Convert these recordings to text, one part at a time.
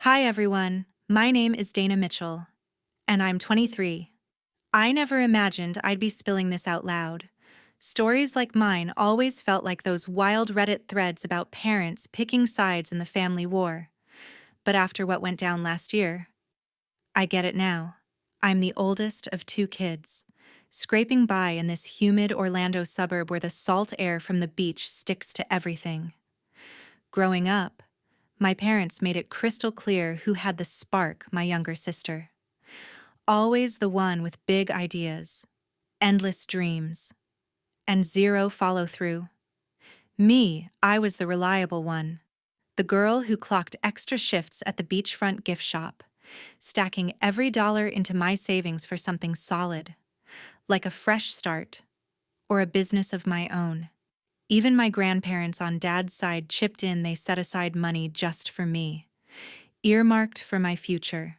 Hi everyone, my name is Dana Mitchell, and I'm 23. I never imagined I'd be spilling this out loud. Stories like mine always felt like those wild Reddit threads about parents picking sides in the family war. But after what went down last year, I get it now. I'm the oldest of two kids, scraping by in this humid Orlando suburb where the salt air from the beach sticks to everything. Growing up, my parents made it crystal clear who had the spark, my younger sister. Always the one with big ideas, endless dreams, and zero follow-through. Me, I was the reliable one, the girl who clocked extra shifts at the beachfront gift shop, stacking every dollar into my savings for something solid, like a fresh start or a business of my own. Even my grandparents on Dad's side chipped in. They set aside money just for me, earmarked for my future,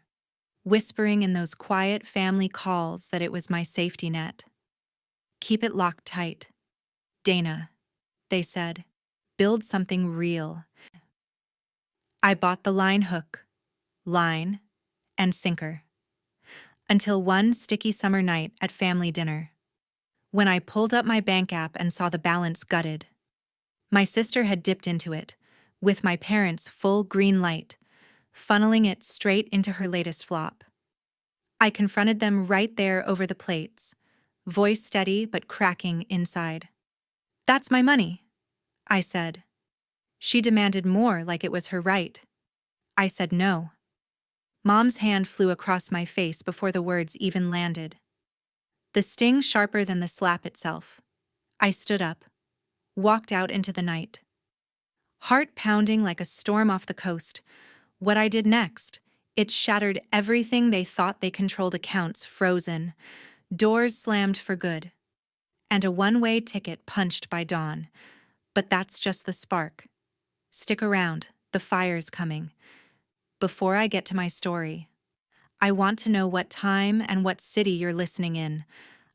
whispering in those quiet family calls that it was my safety net. Keep it locked tight. Dana, they said, build something real. I bought the line hook, line, and sinker. Until one sticky summer night at family dinner, when I pulled up my bank app and saw the balance gutted. My sister had dipped into it, with my parents' full green light, funneling it straight into her latest flop. I confronted them right there over the plates, voice steady but cracking inside. "That's my money," I said. She demanded more like it was her right. I said no. Mom's hand flew across my face before the words even landed. The sting sharper than the slap itself. I stood up, walked out into the night. Heart pounding like a storm off the coast. What I did next, it shattered everything they thought they controlled. Accounts frozen, doors slammed for good, and a one-way ticket punched by dawn. But that's just the spark. Stick around, the fire's coming. Before I get to my story, I want to know what time and what city you're listening in.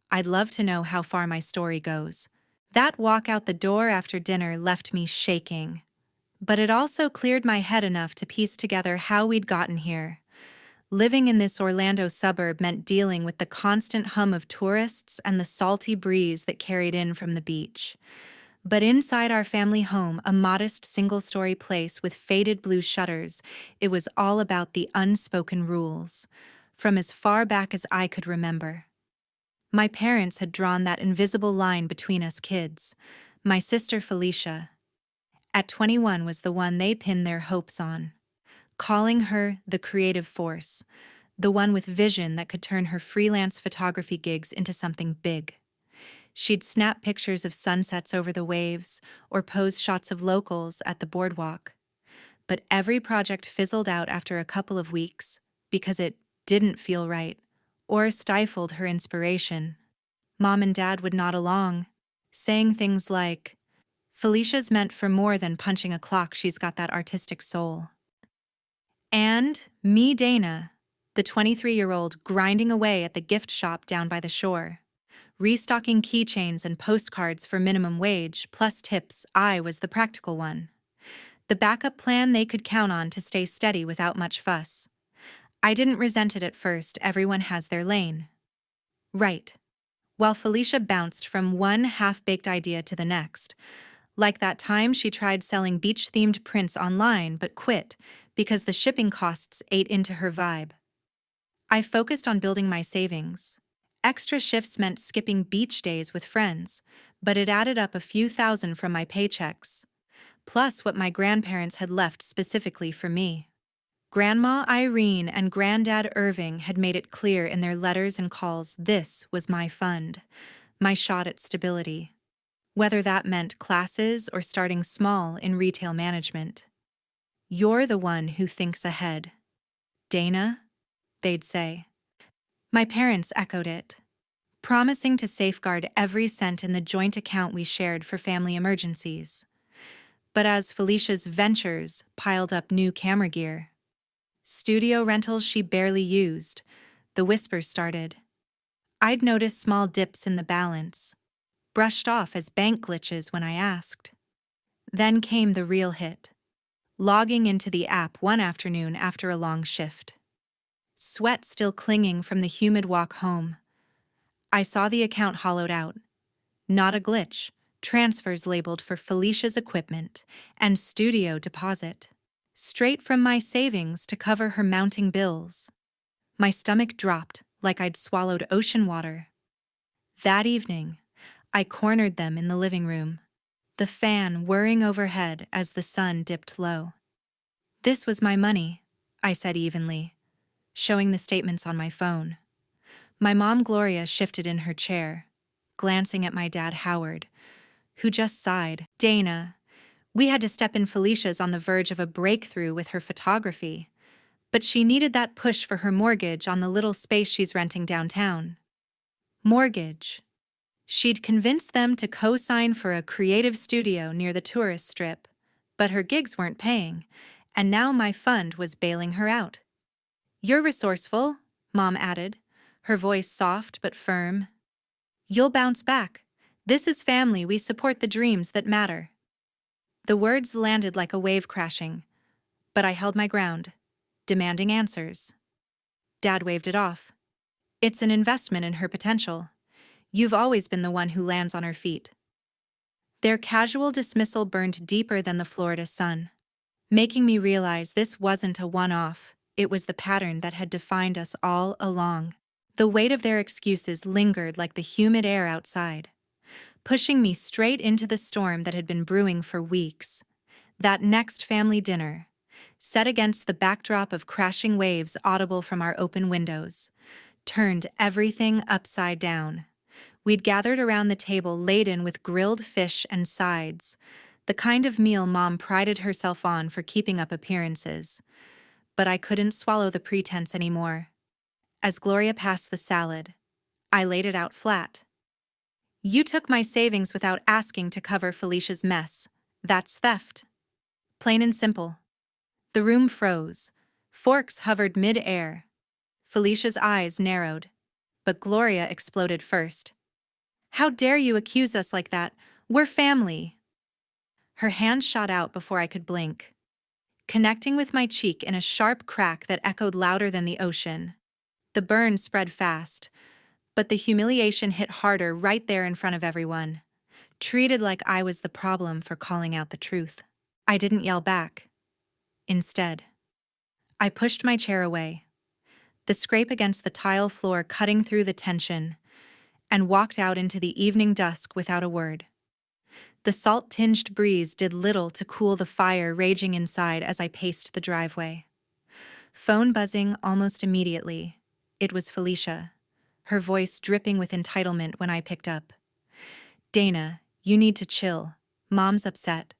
I'd love to know how far my story goes. That walk out the door after dinner left me shaking, but it also cleared my head enough to piece together how we'd gotten here. Living in this Orlando suburb meant dealing with the constant hum of tourists and the salty breeze that carried in from the beach. But inside our family home, a modest single-story place with faded blue shutters, it was all about the unspoken rules, from as far back as I could remember. My parents had drawn that invisible line between us kids. My sister Felicia, at 21, was the one they pinned their hopes on, calling her the creative force, the one with vision that could turn her freelance photography gigs into something big. She'd snap pictures of sunsets over the waves or pose shots of locals at the boardwalk. But every project fizzled out after a couple of weeks because it didn't feel right or stifled her inspiration. Mom and Dad would nod along, saying things like, "Felicia's meant for more than punching a clock. She's got that artistic soul." And me, Dana, the 23-year-old grinding away at the gift shop down by the shore, restocking keychains and postcards for minimum wage, plus tips. I was the practical one. The backup plan they could count on to stay steady without much fuss. I didn't resent it at first. Everyone has their lane. Right. While Felicia bounced from one half-baked idea to the next, like that time she tried selling beach-themed prints online but quit because the shipping costs ate into her vibe. I focused on building my savings. Extra shifts meant skipping beach days with friends, but it added up a few thousand from my paychecks, plus what my grandparents had left specifically for me. Grandma Irene and Granddad Irving had made it clear in their letters and calls this was my fund, my shot at stability, whether that meant classes or starting small in retail management. "You're the one who thinks ahead, Dana," they'd say. My parents echoed it, promising to safeguard every cent in the joint account we shared for family emergencies. But as Felicia's ventures piled up new camera gear, studio rentals she barely used, the whispers started. I'd notice small dips in the balance, brushed off as bank glitches when I asked. Then came the real hit. logging into the app one afternoon after a long shift. Sweat still clinging from the humid walk home. I saw the account hollowed out. Not a glitch, transfers labeled for Felicia's equipment and studio deposit. Straight from my savings to cover her mounting bills. My stomach dropped like I'd swallowed ocean water. That evening, I cornered them in the living room, the fan whirring overhead as the sun dipped low. "This was my money," I said evenly, showing the statements on my phone. My mom Gloria shifted in her chair, glancing at my dad Howard, who just sighed. "Dana, we had to step in. Felicia's on the verge of a breakthrough with her photography, but she needed that push for her mortgage on the little space she's renting downtown." Mortgage. She'd convinced them to co-sign for a creative studio near the tourist strip, but her gigs weren't paying, and now my fund was bailing her out. "You're resourceful," Mom added, her voice soft but firm. "You'll bounce back. This is family. We support the dreams that matter." The words landed like a wave crashing, but I held my ground, demanding answers. Dad waved it off. "It's an investment in her potential. You've always been the one who lands on her feet." Their casual dismissal burned deeper than the Florida sun, making me realize this wasn't a one-off. It was the pattern that had defined us all along. The weight of their excuses lingered like the humid air outside, pushing me straight into the storm that had been brewing for weeks. That next family dinner, set against the backdrop of crashing waves audible from our open windows, turned everything upside down. We'd gathered around the table laden with grilled fish and sides, the kind of meal Mom prided herself on for keeping up appearances. But I couldn't swallow the pretense anymore. As Gloria passed the salad, I laid it out flat. "You took my savings without asking to cover Felicia's mess. That's theft." Plain and simple. The room froze. Forks hovered mid-air. Felicia's eyes narrowed, but Gloria exploded first. "How dare you accuse us like that? We're family." Her hand shot out before I could blink, connecting with my cheek in a sharp crack that echoed louder than the ocean. The burn spread fast, but the humiliation hit harder right there in front of everyone, treated like I was the problem for calling out the truth. I didn't yell back. Instead, I pushed my chair away, the scrape against the tile floor cutting through the tension, and walked out into the evening dusk without a word. The salt-tinged breeze did little to cool the fire raging inside as I paced the driveway. Phone buzzing almost immediately. It was Felicia, her voice dripping with entitlement when I picked up. "Dana, you need to chill. Mom's upset.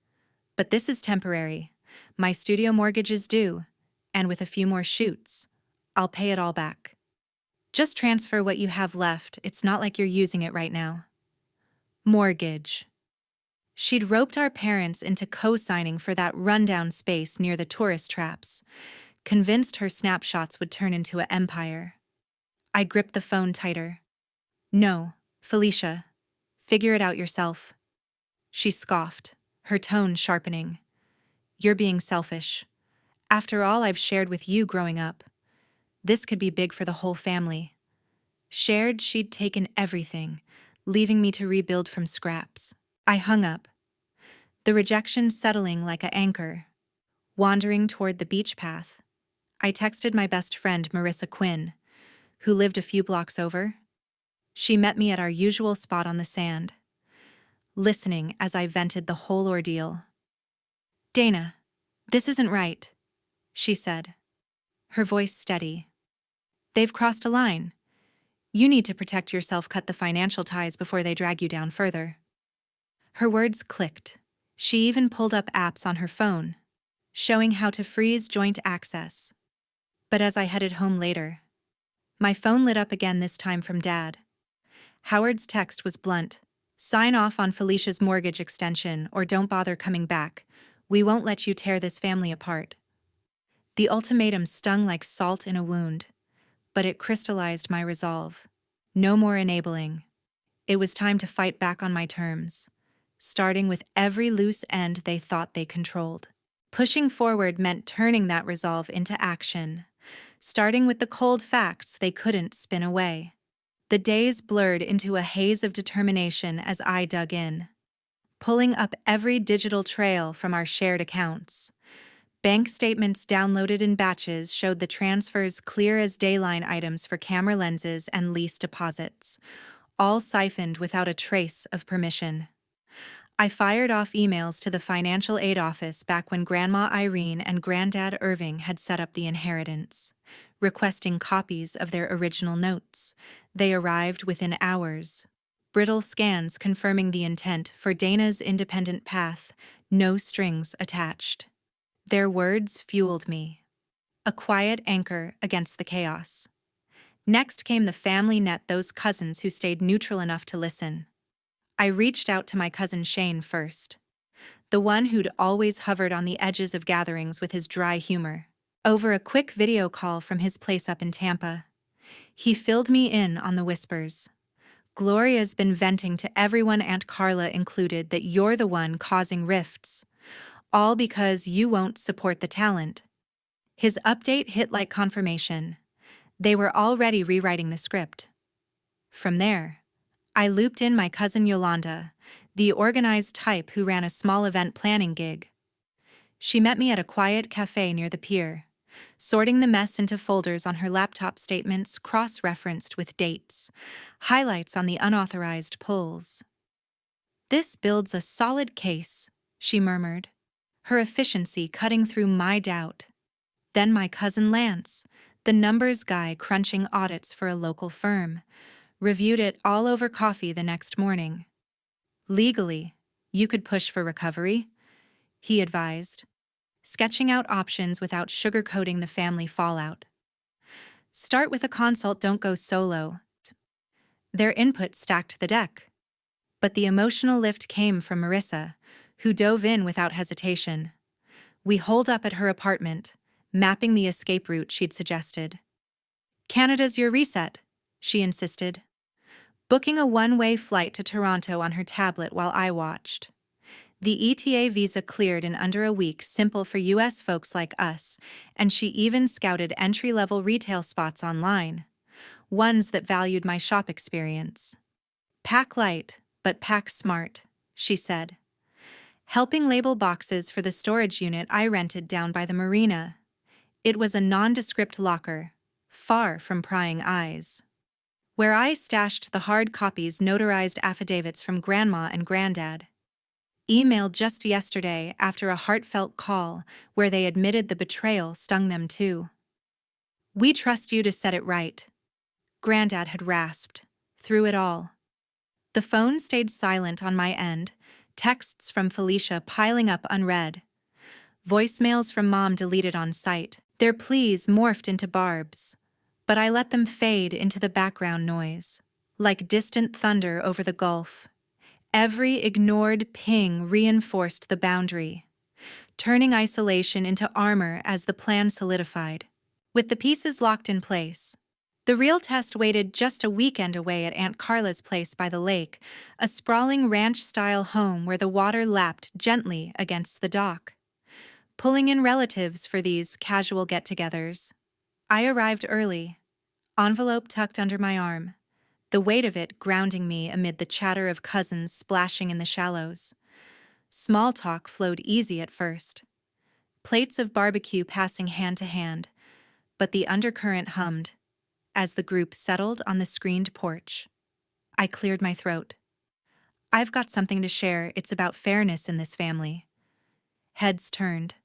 But this is temporary. My studio mortgage is due, and with a few more shoots, I'll pay it all back. Just transfer what you have left. It's not like you're using it right now." Mortgage. She'd roped our parents into co-signing for that rundown space near the tourist traps, convinced her snapshots would turn into an empire. I gripped the phone tighter. "No, Felicia. Figure it out yourself." She scoffed, her tone sharpening. "You're being selfish. After all I've shared with you growing up, this could be big for the whole family." Shared she'd taken everything, leaving me to rebuild from scraps. I hung up, the rejection settling like an anchor. Wandering toward the beach path, I texted my best friend Marissa Quinn, who lived a few blocks over. She met me at our usual spot on the sand, listening as I vented the whole ordeal. "Dana, this isn't right," she said, her voice steady. "They've crossed a line. You need to protect yourself. Cut the financial ties before they drag you down further." Her words clicked. She even pulled up apps on her phone, showing how to freeze joint access. But as I headed home later, my phone lit up again, this time from Dad. Howard's text was blunt. "Sign off on Felicia's mortgage extension or don't bother coming back. We won't let you tear this family apart." The ultimatum stung like salt in a wound, but it crystallized my resolve. No more enabling. It was time to fight back on my terms, starting with every loose end they thought they controlled. Pushing forward meant turning that resolve into action, starting with the cold facts they couldn't spin away. The days blurred into a haze of determination as I dug in, pulling up every digital trail from our shared accounts. Bank statements downloaded in batches showed the transfers clear as dayline items for camera lenses and lease deposits, all siphoned without a trace of permission. I fired off emails to the financial aid office back when Grandma Irene and Granddad Irving had set up the inheritance, requesting copies of their original notes. They arrived within hours. Brittle scans confirming the intent for Dana's independent path, no strings attached. Their words fueled me, a quiet anchor against the chaos. Next came the family net, those cousins who stayed neutral enough to listen. I reached out to my cousin Shane first, the one who'd always hovered on the edges of gatherings with his dry humor. Over a quick video call from his place up in Tampa, he filled me in on the whispers. Gloria's been venting to everyone, Aunt Carla included, that you're the one causing rifts, all because you won't support the talent. His update hit like confirmation. They were already rewriting the script. From there, I looped in my cousin Yolanda, the organized type who ran a small event planning gig. She met me at a quiet cafe near the pier, sorting the mess into folders on her laptop, statements cross-referenced with dates, highlights on the unauthorized pulls. "This builds a solid case," she murmured, her efficiency cutting through my doubt. Then my cousin Lance, the numbers guy crunching audits for a local firm, reviewed it all over coffee the next morning. "Legally, you could push for recovery," he advised, sketching out options without sugarcoating the family fallout. "Start with a consult, don't go solo." Their input stacked the deck. But the emotional lift came from Marissa, who dove in without hesitation. We holed up at her apartment, mapping the escape route she'd suggested. "Canada's your reset," she insisted, booking a one-way flight to Toronto on her tablet while I watched. The ETA visa cleared in under a week, simple for US folks like us, and she even scouted entry-level retail spots online, ones that valued my shop experience. "Pack light, but pack smart," she said, helping label boxes for the storage unit I rented down by the marina. It was a nondescript locker, far from prying eyes, where I stashed the hard copies, notarized affidavits from Grandma and Granddad. Emailed just yesterday after a heartfelt call where they admitted the betrayal stung them too. "We trust you to set it right," Granddad had rasped, through it all. The phone stayed silent on my end, texts from Felicia piling up unread, voicemails from Mom deleted on sight. Their pleas morphed into barbs, but I let them fade into the background noise, like distant thunder over the Gulf. Every ignored ping reinforced the boundary, turning isolation into armor as the plan solidified. With the pieces locked in place, the real test waited just a weekend away at Aunt Carla's place by the lake, a sprawling ranch-style home where the water lapped gently against the dock. Pulling in relatives for these casual get-togethers, I arrived early, envelope tucked under my arm, the weight of it grounding me amid the chatter of cousins splashing in the shallows. Small talk flowed easy at first, plates of barbecue passing hand to hand, but the undercurrent hummed as the group settled on the screened porch. I cleared my throat. "I've got something to share. It's about fairness in this family." Heads turned.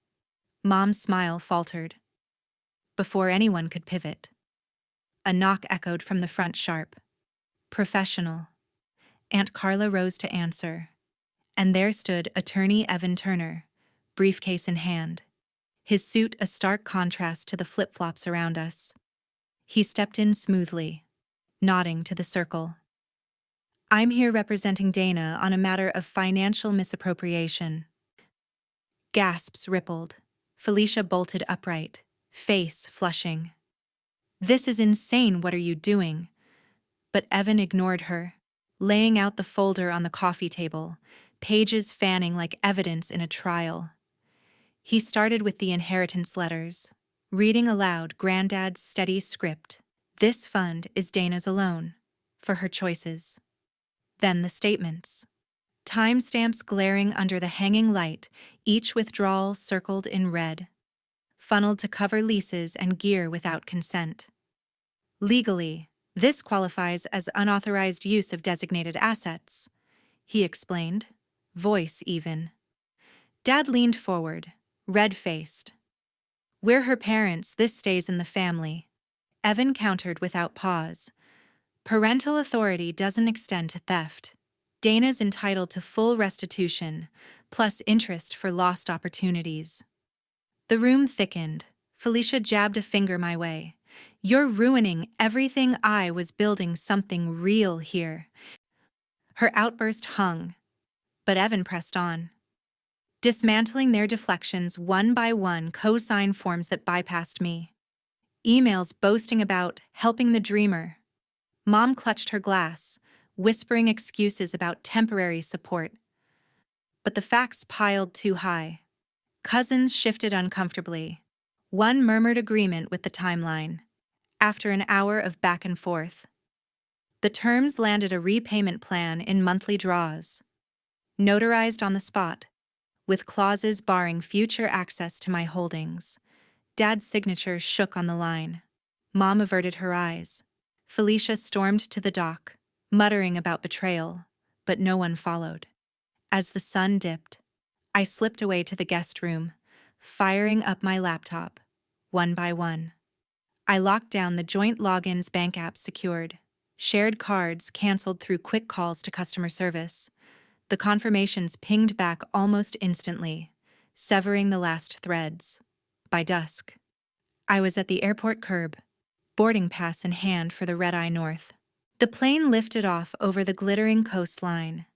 Mom's smile faltered. Before anyone could pivot, a knock echoed from the front sharp. "Professional." Aunt Carla rose to answer, and there stood Attorney Evan Turner, briefcase in hand, his suit a stark contrast to the flip-flops around us. He stepped in smoothly, nodding to the circle. "I'm here representing Dana on a matter of financial misappropriation." Gasps rippled. Felicia bolted upright, face flushing. "This is insane, what are you doing?" But Evan ignored her, laying out the folder on the coffee table, pages fanning like evidence in a trial. He started with the inheritance letters, reading aloud Granddad's steady script. This fund is Dana's alone, for her choices. Then the statements. Timestamps glaring under the hanging light, each withdrawal circled in red. Funneled to cover leases and gear without consent. Legally, this qualifies as unauthorized use of designated assets, he explained, voice even. Dad leaned forward, red-faced. We're her parents, this stays in the family. Evan countered without pause. Parental authority doesn't extend to theft. Dana's entitled to full restitution, plus interest for lost opportunities. The room thickened. Felicia jabbed a finger my way. You're ruining everything I was building something real here. Her outburst hung, but Evan pressed on. Dismantling their deflections one by one, co-sign forms that bypassed me. Emails boasting about helping the dreamer. Mom clutched her glass, whispering excuses about temporary support. But the facts piled too high. Cousins shifted uncomfortably. One murmured agreement with the timeline. After an hour of back and forth, the terms landed a repayment plan in monthly draws. Notarized on the spot, with clauses barring future access to my holdings. Dad's signature shook on the line. Mom averted her eyes. Felicia stormed to the dock, muttering about betrayal, but no one followed. As the sun dipped, I slipped away to the guest room, firing up my laptop, one by one. I locked down the joint logins bank apps secured, shared cards canceled through quick calls to customer service. The confirmations pinged back almost instantly, severing the last threads. By dusk, I was at the airport curb, boarding pass in hand for the red-eye north. The plane lifted off over the glittering coastline,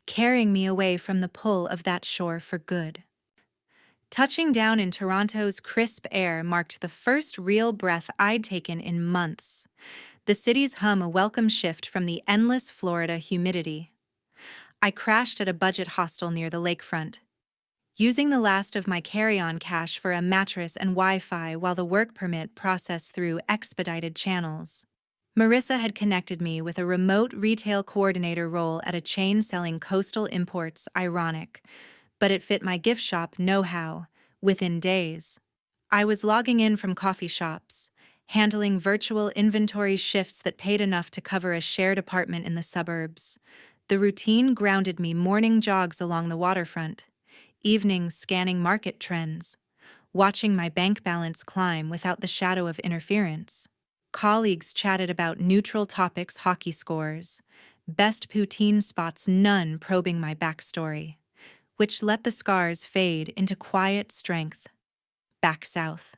carrying me away from the pull of that shore for good. Touching down in Toronto's crisp air marked the first real breath I'd taken in months. The city's hum a welcome shift from the endless Florida humidity. I crashed at a budget hostel near the lakefront, using the last of my carry-on cash for a mattress and Wi-Fi while the work permit processed through expedited channels. Marissa had connected me with a remote retail coordinator role at a chain selling coastal imports. Ironic, but it fit my gift shop know-how. Within days, I was logging in from coffee shops, handling virtual inventory shifts that paid enough to cover a shared apartment in the suburbs. The routine grounded me. Morning jogs along the waterfront, evenings scanning market trends, watching my bank balance climb without the shadow of interference. Colleagues chatted about neutral topics, hockey scores, best poutine spots, none probing my backstory, which let the scars fade into quiet strength. Back south,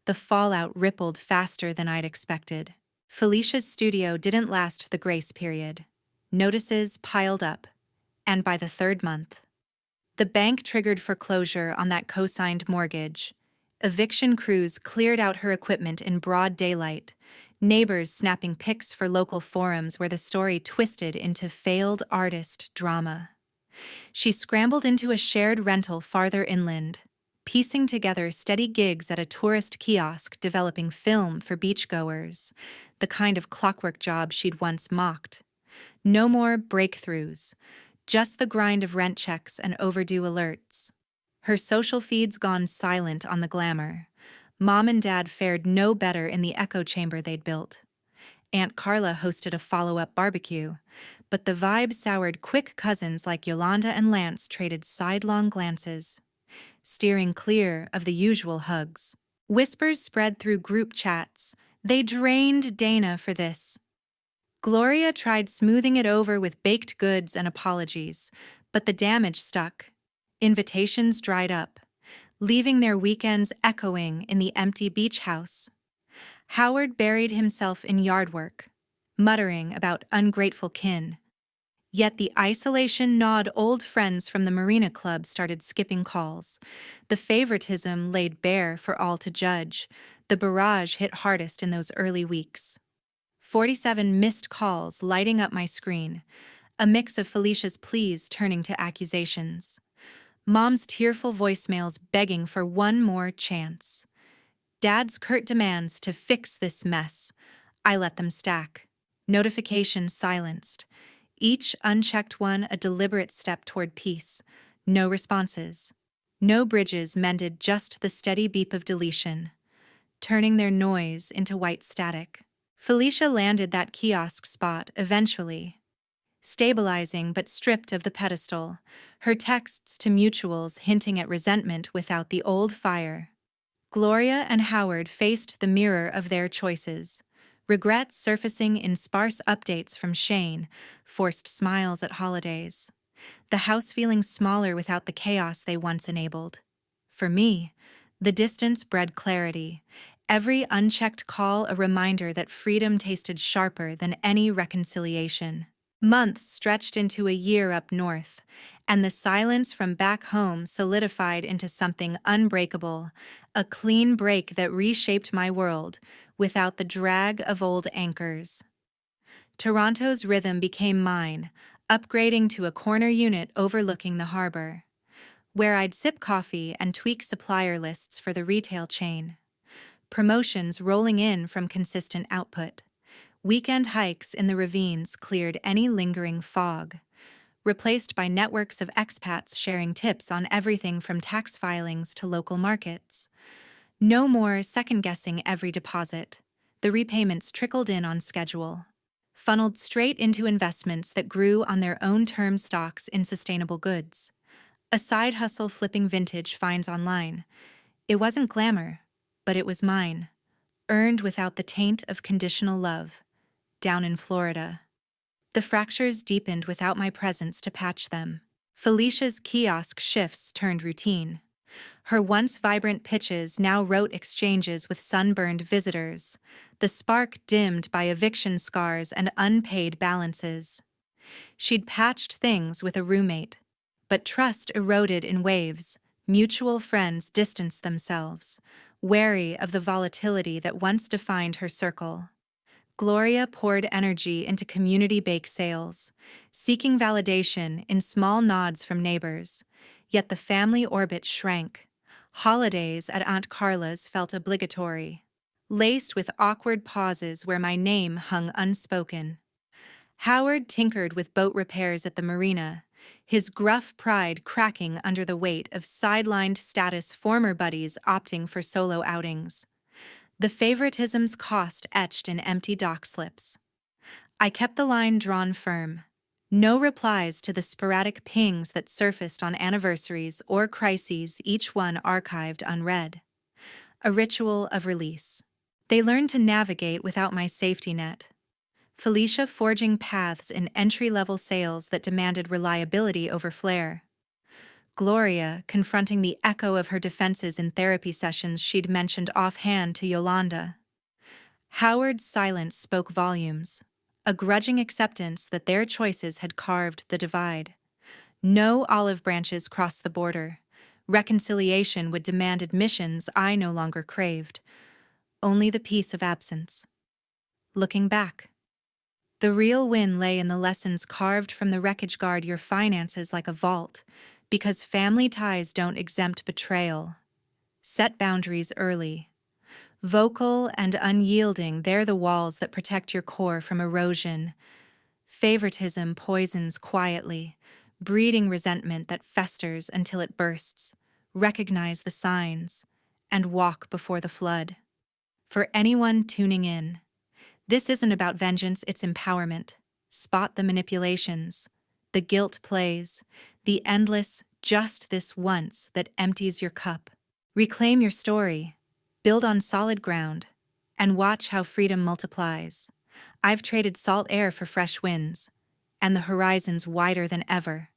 the fallout rippled faster than I'd expected. Felicia's studio didn't last the grace period. Notices piled up, and by the third month, the bank triggered foreclosure on that co-signed mortgage. Eviction crews cleared out her equipment in broad daylight, neighbors snapping pics for local forums where the story twisted into failed artist drama. She scrambled into a shared rental farther inland, piecing together steady gigs at a tourist kiosk developing film for beachgoers, the kind of clockwork job she'd once mocked. No more breakthroughs, just the grind of rent checks and overdue alerts. Her social feeds gone silent on the glamour. Mom and Dad fared no better in the echo chamber they'd built. Aunt Carla hosted a follow-up barbecue, but the vibe soured quick. Cousins like Yolanda and Lance traded sidelong glances, steering clear of the usual hugs. Whispers spread through group chats. They drained Dana for this. Gloria tried smoothing it over with baked goods and apologies, but the damage stuck. Invitations dried up, leaving their weekends echoing in the empty beach house. Howard buried himself in yard work, muttering about ungrateful kin. Yet the isolation gnawed. Old friends from the Marina Club started skipping calls. The favoritism laid bare for all to judge. The barrage hit hardest in those early weeks. 47 missed calls lighting up my screen, a mix of Felicia's pleas turning to accusations. Mom's tearful voicemails begging for one more chance. Dad's curt demands to fix this mess. I let them stack. Notifications silenced. Each unchecked one a deliberate step toward peace. No responses. No bridges mended, just the steady beep of deletion, turning their noise into white static. Felicia landed that kiosk spot eventually, stabilizing but stripped of the pedestal, her texts to mutuals hinting at resentment without the old fire. Gloria and Howard faced the mirror of their choices, regrets surfacing in sparse updates from Shane, forced smiles at holidays. The house feeling smaller without the chaos they once enabled. For me, the distance bred clarity, every unchecked call a reminder that freedom tasted sharper than any reconciliation. Months stretched into a year up north, and the silence from back home solidified into something unbreakable, a clean break that reshaped my world without the drag of old anchors. Toronto's rhythm became mine, upgrading to a corner unit overlooking the harbor, where I'd sip coffee and tweak supplier lists for the retail chain. Promotions rolling in from consistent output. Weekend hikes in the ravines cleared any lingering fog, replaced by networks of expats sharing tips on everything from tax filings to local markets. No more second-guessing every deposit. The repayments trickled in on schedule, funneled straight into investments that grew on their own term, stocks in sustainable goods. A side hustle flipping vintage finds online. It wasn't glamour, but it was mine, earned without the taint of conditional love. Down in Florida, the fractures deepened without my presence to patch them. Felicia's kiosk shifts turned routine. Her once vibrant pitches now wrote exchanges with sunburned visitors, the spark dimmed by eviction scars and unpaid balances. She'd patched things with a roommate, but trust eroded in waves. Mutual friends distanced themselves, wary of the volatility that once defined her circle. Gloria poured energy into community bake sales, seeking validation in small nods from neighbors, yet the family orbit shrank. Holidays at Aunt Carla's felt obligatory, laced with awkward pauses where my name hung unspoken. Howard tinkered with boat repairs at the marina, his gruff pride cracking under the weight of sidelined status former buddies opting for solo outings. The favoritism's cost etched in empty dock slips. I kept the line drawn firm. No replies to the sporadic pings that surfaced on anniversaries or crises, each one archived unread. A ritual of release. They learned to navigate without my safety net. Felicia forging paths in entry-level sales that demanded reliability over flair. Gloria confronting the echo of her defenses in therapy sessions she'd mentioned offhand to Yolanda. Howard's silence spoke volumes, a grudging acceptance that their choices had carved the divide. No olive branches crossed the border. Reconciliation would demand admissions I no longer craved, only the peace of absence. Looking back, the real win lay in the lessons carved from the wreckage. Guard your finances like a vault, because family ties don't exempt betrayal. Set boundaries early. Vocal and unyielding, they're the walls that protect your core from erosion. Favoritism poisons quietly, breeding resentment that festers until it bursts. Recognize the signs and walk before the flood. For anyone tuning in, this isn't about vengeance, it's empowerment. Spot the manipulations, the guilt plays, the endless just this once that empties your cup. Reclaim your story, build on solid ground, and watch how freedom multiplies. I've traded salt air for fresh winds, and the horizon's wider than ever.